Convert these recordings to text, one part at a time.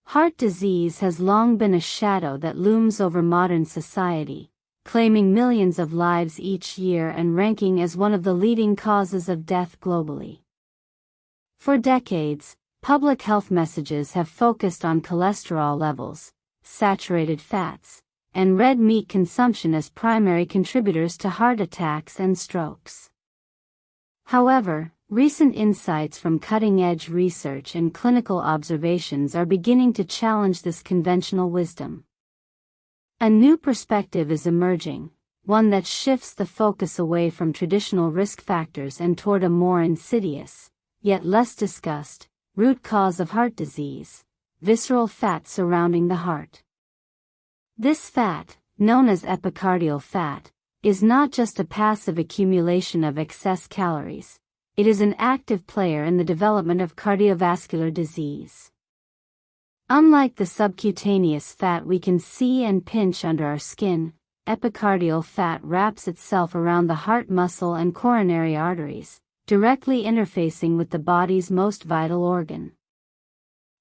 Heart disease has long been a shadow that looms over modern society, claiming millions of lives each year and ranking as one of the leading causes of death globally. For decades, public health messages have focused on cholesterol levels, saturated fats, and red meat consumption as primary contributors to heart attacks and strokes. However, recent insights from cutting-edge research and clinical observations are beginning to challenge this conventional wisdom. A new perspective is emerging, one that shifts the focus away from traditional risk factors and toward a more insidious, yet less discussed, root cause of heart disease: visceral fat surrounding the heart. This fat, known as epicardial fat, is not just a passive accumulation of excess calories. It is an active player in the development of cardiovascular disease. Unlike the subcutaneous fat we can see and pinch under our skin, epicardial fat wraps itself around the heart muscle and coronary arteries, directly interfacing with the body's most vital organ.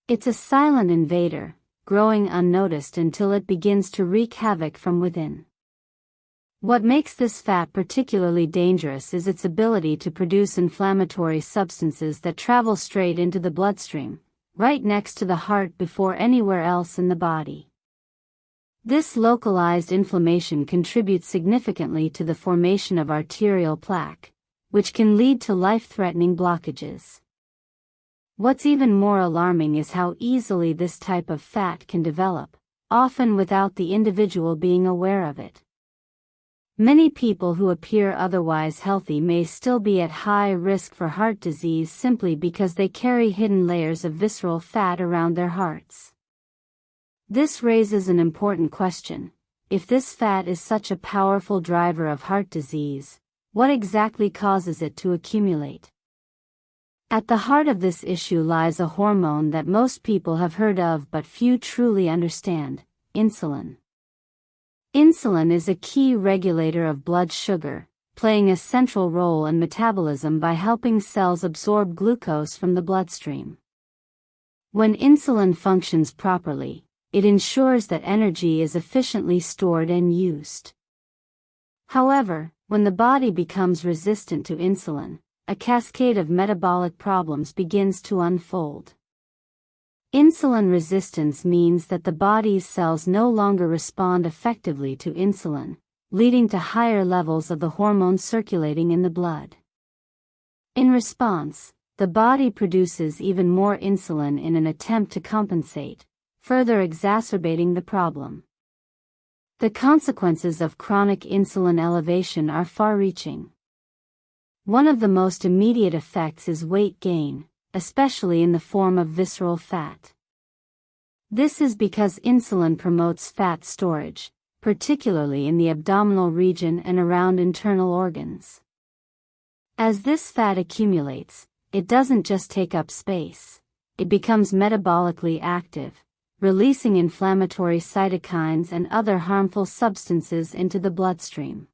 It's a silent invader, growing unnoticed until it begins to wreak havoc from within. What makes this fat particularly dangerous is its ability to produce inflammatory substances that travel straight into the bloodstream, right next to the heart before anywhere else in the body. This localized inflammation contributes significantly to the formation of arterial plaque, which can lead to life-threatening blockages. What's even more alarming is how easily this type of fat can develop, often without the individual being aware of it. Many people who appear otherwise healthy may still be at high risk for heart disease simply because they carry hidden layers of visceral fat around their hearts. This raises an important question: if this fat is such a powerful driver of heart disease, what exactly causes it to accumulate? At the heart of this issue lies a hormone that most people have heard of but few truly understand: insulin. Insulin is a key regulator of blood sugar, playing a central role in metabolism by helping cells absorb glucose from the bloodstream. When insulin functions properly, it ensures that energy is efficiently stored and used. However, when the body becomes resistant to insulin, a cascade of metabolic problems begins to unfold. Insulin resistance means that the body's cells no longer respond effectively to insulin, leading to higher levels of the hormone circulating in the blood. In response, the body produces even more insulin in an attempt to compensate, further exacerbating the problem. The consequences of chronic insulin elevation are far-reaching. One of the most immediate effects is weight gain, especially in the form of visceral fat. This is because insulin promotes fat storage, particularly in the abdominal region and around internal organs. As this fat accumulates, it doesn't just take up space, it becomes metabolically active, releasing inflammatory cytokines and other harmful substances into the bloodstream.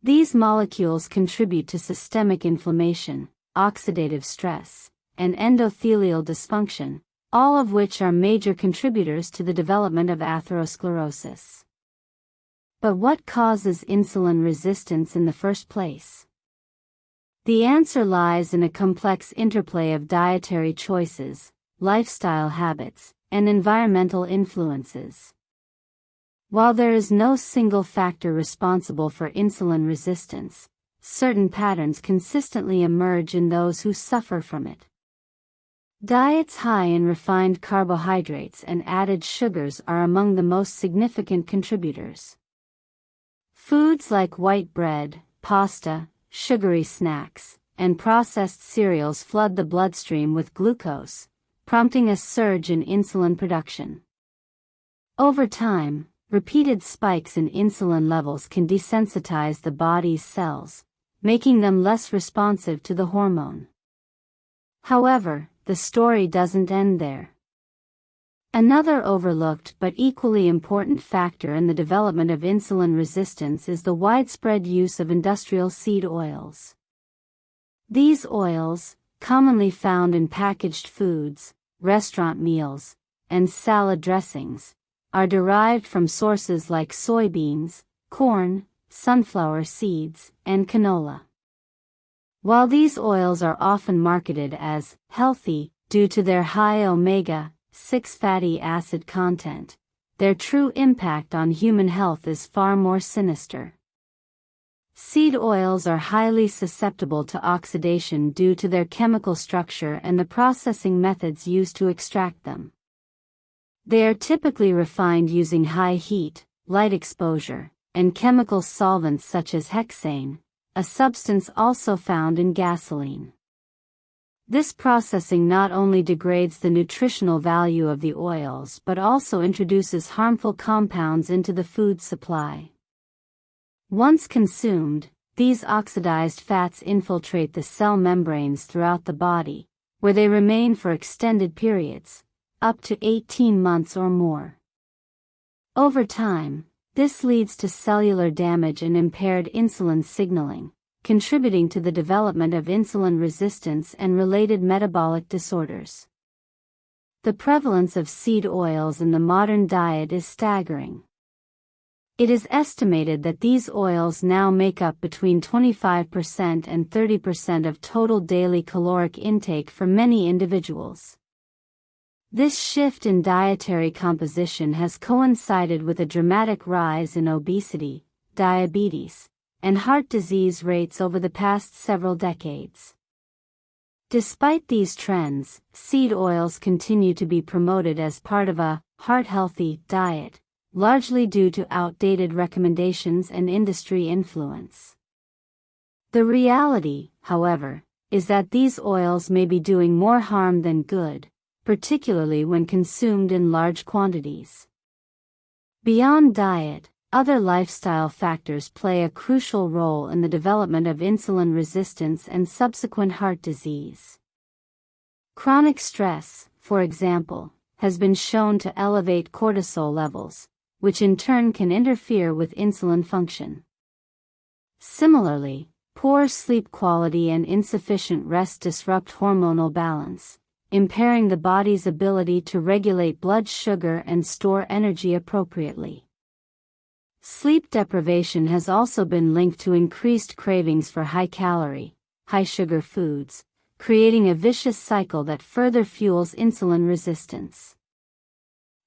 These molecules contribute to systemic inflammation, oxidative stress, and endothelial dysfunction, all of which are major contributors to the development of atherosclerosis. But what causes insulin resistance in the first place? The answer lies in a complex interplay of dietary choices, lifestyle habits, and environmental influences. While there is no single factor responsible for insulin resistance, certain patterns consistently emerge in those who suffer from it. Diets high in refined carbohydrates and added sugars are among the most significant contributors. Foods like white bread, pasta, sugary snacks, and processed cereals flood the bloodstream with glucose, prompting a surge in insulin production. Over time, repeated spikes in insulin levels can desensitize the body's cells, making them less responsive to the hormone. However, the story doesn't end there. Another overlooked but equally important factor in the development of insulin resistance is the widespread use of industrial seed oils. These oils, commonly found in packaged foods, restaurant meals, and salad dressings, are derived from sources like soybeans, corn, sunflower seeds, and canola. While these oils are often marketed as healthy due to their high omega-6 fatty acid content, their true impact on human health is far more sinister. Seed oils are highly susceptible to oxidation due to their chemical structure and the processing methods used to extract them. They are typically refined using high heat, light exposure, and chemical solvents such as hexane, a substance also found in gasoline. This processing not only degrades the nutritional value of the oils but also introduces harmful compounds into the food supply. Once consumed, these oxidized fats infiltrate the cell membranes throughout the body, where they remain for extended periods, up to 18 months or more. Over time, this leads to cellular damage and impaired insulin signaling, contributing to the development of insulin resistance and related metabolic disorders. The prevalence of seed oils in the modern diet is staggering. It is estimated that these oils now make up between 25% and 30% of total daily caloric intake for many individuals. This shift in dietary composition has coincided with a dramatic rise in obesity, diabetes, and heart disease rates over the past several decades. Despite these trends, seed oils continue to be promoted as part of a heart-healthy diet, largely due to outdated recommendations and industry influence. The reality, however, is that these oils may be doing more harm than good, particularly when consumed in large quantities. Beyond diet, other lifestyle factors play a crucial role in the development of insulin resistance and subsequent heart disease. Chronic stress, for example, has been shown to elevate cortisol levels, which in turn can interfere with insulin function. Similarly, poor sleep quality and insufficient rest disrupt hormonal balance, impairing the body's ability to regulate blood sugar and store energy appropriately. Sleep deprivation has also been linked to increased cravings for high-calorie, high-sugar foods, creating a vicious cycle that further fuels insulin resistance.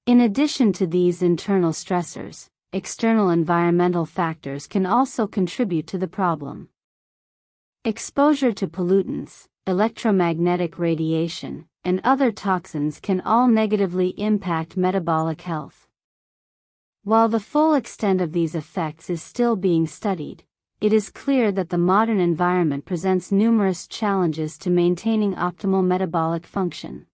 In addition to these internal stressors, external environmental factors can also contribute to the problem. Exposure to pollutants, electromagnetic radiation, and other toxins can all negatively impact metabolic health. While the full extent of these effects is still being studied, it is clear that the modern environment presents numerous challenges to maintaining optimal metabolic function.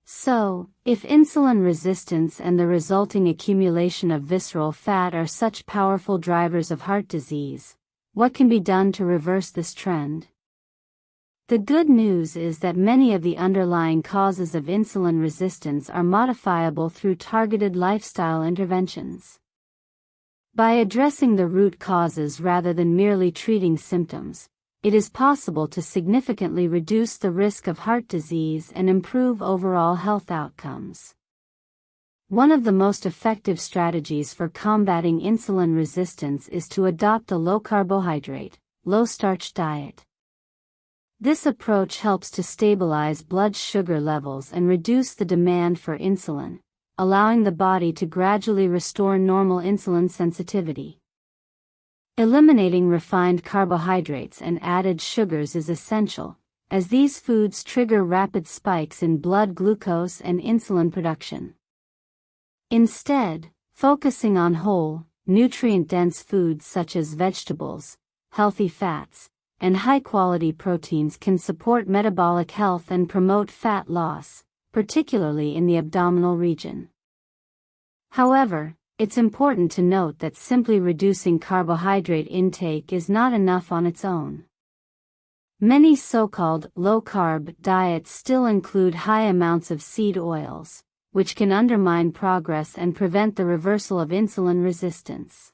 So, if insulin resistance and the resulting accumulation of visceral fat are such powerful drivers of heart disease, what can be done to reverse this trend? The good news is that many of the underlying causes of insulin resistance are modifiable through targeted lifestyle interventions. By addressing the root causes rather than merely treating symptoms, it is possible to significantly reduce the risk of heart disease and improve overall health outcomes. One of the most effective strategies for combating insulin resistance is to adopt a low-carbohydrate, low-starch diet. This approach helps to stabilize blood sugar levels and reduce the demand for insulin, allowing the body to gradually restore normal insulin sensitivity. Eliminating refined carbohydrates and added sugars is essential, as these foods trigger rapid spikes in blood glucose and insulin production. Instead, focusing on whole, nutrient-dense foods such as vegetables, healthy fats, and high-quality proteins can support metabolic health and promote fat loss, particularly in the abdominal region. However, it's important to note that simply reducing carbohydrate intake is not enough on its own. Many so-called low-carb diets still include high amounts of seed oils, which can undermine progress and prevent the reversal of insulin resistance.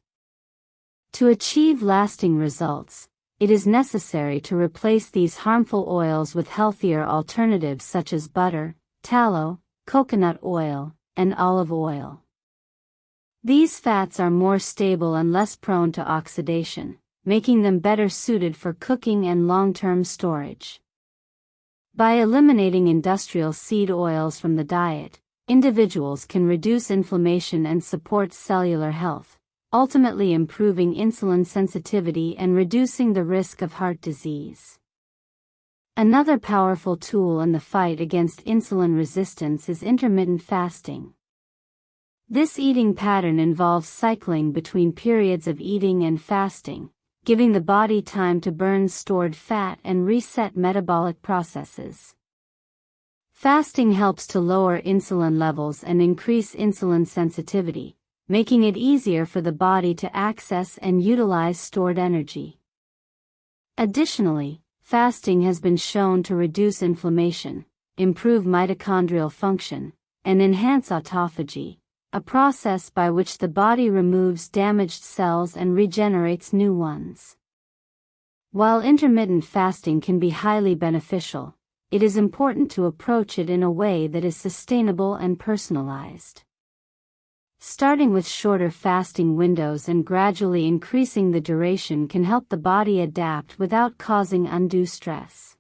To achieve lasting results, it is necessary to replace these harmful oils with healthier alternatives such as butter, tallow, coconut oil, and olive oil. These fats are more stable and less prone to oxidation, making them better suited for cooking and long-term storage. By eliminating industrial seed oils from the diet, individuals can reduce inflammation and support cellular health, ultimately improving insulin sensitivity and reducing the risk of heart disease. Another powerful tool in the fight against insulin resistance is intermittent fasting. This eating pattern involves cycling between periods of eating and fasting, giving the body time to burn stored fat and reset metabolic processes. Fasting helps to lower insulin levels and increase insulin sensitivity, making it easier for the body to access and utilize stored energy. Additionally, fasting has been shown to reduce inflammation, improve mitochondrial function, and enhance autophagy, a process by which the body removes damaged cells and regenerates new ones. While intermittent fasting can be highly beneficial, it is important to approach it in a way that is sustainable and personalized. Starting with shorter fasting windows and gradually increasing the duration can help the body adapt without causing undue stress.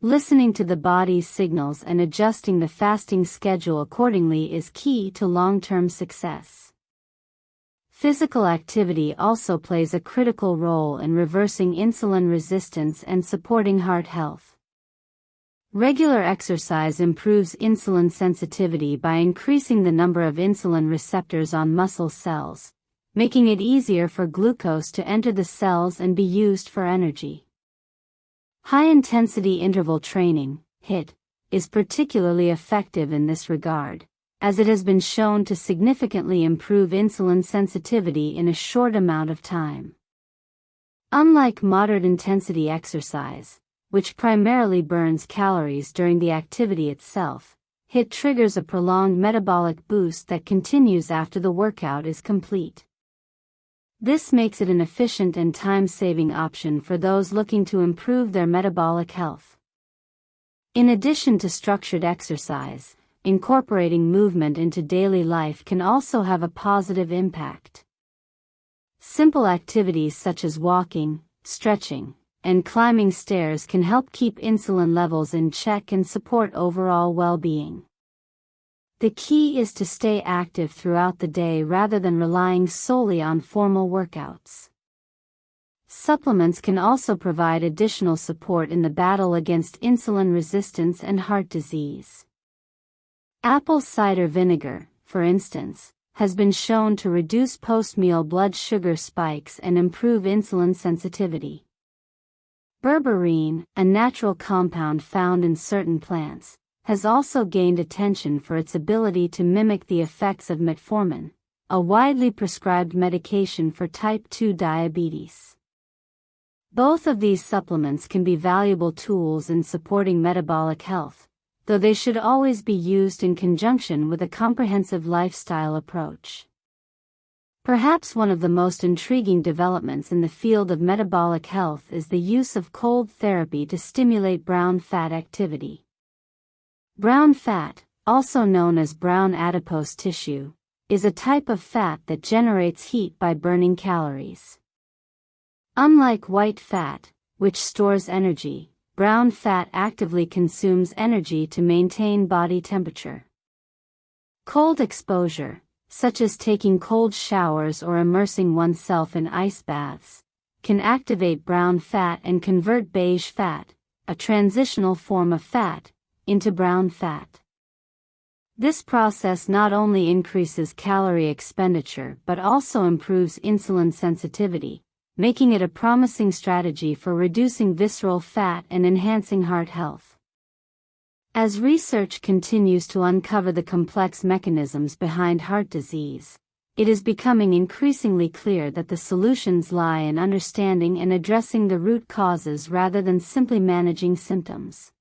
Listening to the body's signals and adjusting the fasting schedule accordingly is key to long-term success. Physical activity also plays a critical role in reversing insulin resistance and supporting heart health. Regular exercise improves insulin sensitivity by increasing the number of insulin receptors on muscle cells, making it easier for glucose to enter the cells and be used for energy. High-intensity interval training, HIIT, is particularly effective in this regard, as it has been shown to significantly improve insulin sensitivity in a short amount of time. Unlike moderate-intensity exercise, which primarily burns calories during the activity itself, HIIT triggers a prolonged metabolic boost that continues after the workout is complete. This makes it an efficient and time-saving option for those looking to improve their metabolic health. In addition to structured exercise, incorporating movement into daily life can also have a positive impact. Simple activities such as walking, stretching, and climbing stairs can help keep insulin levels in check and support overall well-being. The key is to stay active throughout the day rather than relying solely on formal workouts. Supplements can also provide additional support in the battle against insulin resistance and heart disease. Apple cider vinegar, for instance, has been shown to reduce post-meal blood sugar spikes and improve insulin sensitivity. Berberine, a natural compound found in certain plants, has also gained attention for its ability to mimic the effects of metformin, a widely prescribed medication for type 2 diabetes. Both of these supplements can be valuable tools in supporting metabolic health, though they should always be used in conjunction with a comprehensive lifestyle approach. Perhaps one of the most intriguing developments in the field of metabolic health is the use of cold therapy to stimulate brown fat activity. Brown fat, also known as brown adipose tissue, is a type of fat that generates heat by burning calories. Unlike white fat, which stores energy, brown fat actively consumes energy to maintain body temperature. Cold exposure, such as taking cold showers or immersing oneself in ice baths, can activate brown fat and convert beige fat, a transitional form of fat, into brown fat. This process not only increases calorie expenditure but also improves insulin sensitivity, making it a promising strategy for reducing visceral fat and enhancing heart health. As research continues to uncover the complex mechanisms behind heart disease, it is becoming increasingly clear that the solutions lie in understanding and addressing the root causes rather than simply managing symptoms.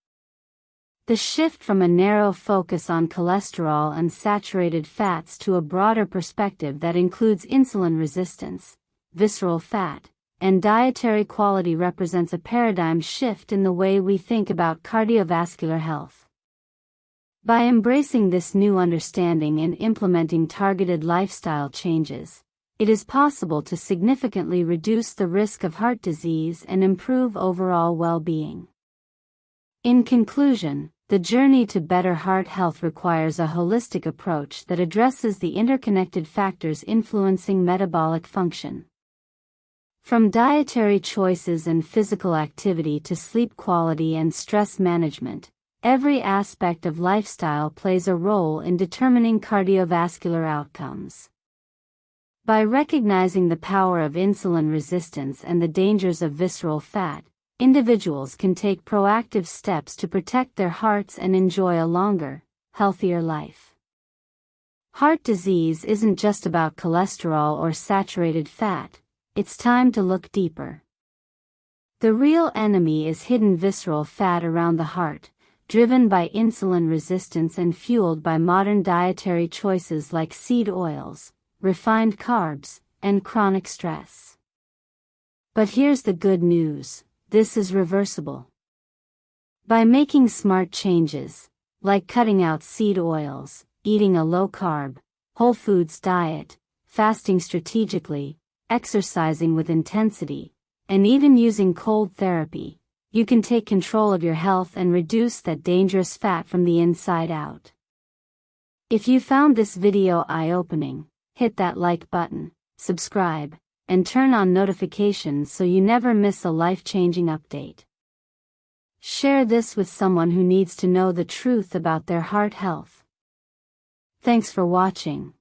The shift from a narrow focus on cholesterol and saturated fats to a broader perspective that includes insulin resistance, visceral fat, and dietary quality represents a paradigm shift in the way we think about cardiovascular health. By embracing this new understanding and implementing targeted lifestyle changes, it is possible to significantly reduce the risk of heart disease and improve overall well-being. In conclusion, the journey to better heart health requires a holistic approach that addresses the interconnected factors influencing metabolic function. From dietary choices and physical activity to sleep quality and stress management, every aspect of lifestyle plays a role in determining cardiovascular outcomes. By recognizing the power of insulin resistance and the dangers of visceral fat, individuals can take proactive steps to protect their hearts and enjoy a longer, healthier life. Heart disease isn't just about cholesterol or saturated fat, it's time to look deeper. The real enemy is hidden visceral fat around the heart, driven by insulin resistance and fueled by modern dietary choices like seed oils, refined carbs, and chronic stress. But here's the good news. This is reversible. By making smart changes, like cutting out seed oils, eating a low-carb, whole foods diet, fasting strategically, exercising with intensity, and even using cold therapy, you can take control of your health and reduce that dangerous fat from the inside out. If you found this video eye-opening, hit that like button, subscribe, and turn on notifications so you never miss a life-changing update. Share this with someone who needs to know the truth about their heart health. Thanks for watching.